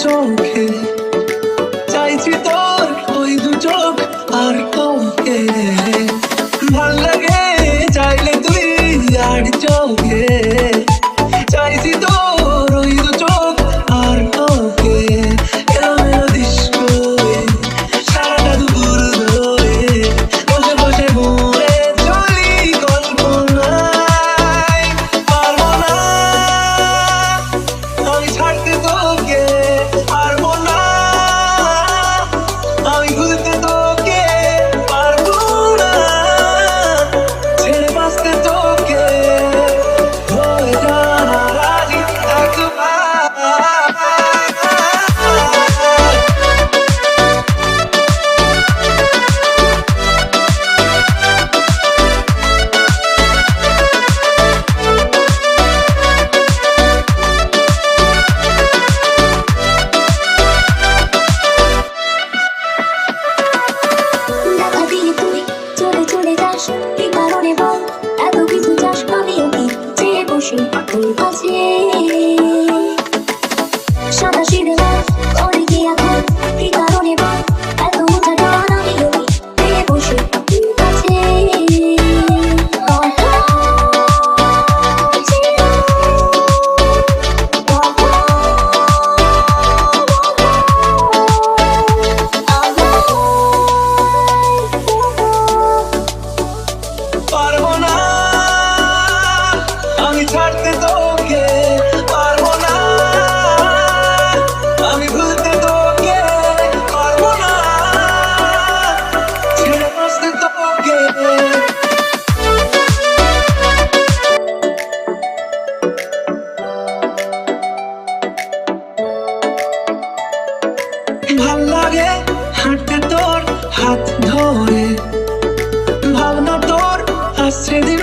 চোখে চাইছি তোর ওই দু চোখ আর কাউকে ভাল লাগে চাইলে তুই আর চোখে চাইছি তোর ওই দু চোখ আর কাউকে এলোমেলো ডিস্কো সারাটা দুপুর ধরে বসে বসে ঘুরে চলি কল্পনায় পারবো না আমি ছাড়তে তোকে পারবো না আমি ভুলতে তোকে পারবো না ছেড়ে বাঁচতে তোকে হয়ে জানা রাজি একবার দেখা দিয়ে তুই চলে চলে যাস কি কারণে বল এত কিছু চাস আমিও কি চেয়ে বসি তোর কাছে সাদা সিধে বল করে কি এখন কি কারণে বল এত উঠা টান আমিও কি চেয়ে বসি তোর কাছে পারবো না আমি ছাড়তে তোকে পারবো না আমি ভুলতে তোকে পারবো না ছেড়ে বাঁচতে তোকে ভাল লাগে হাঁটতে তোর হাত ধরে ভাবনা তোর আসছে দিন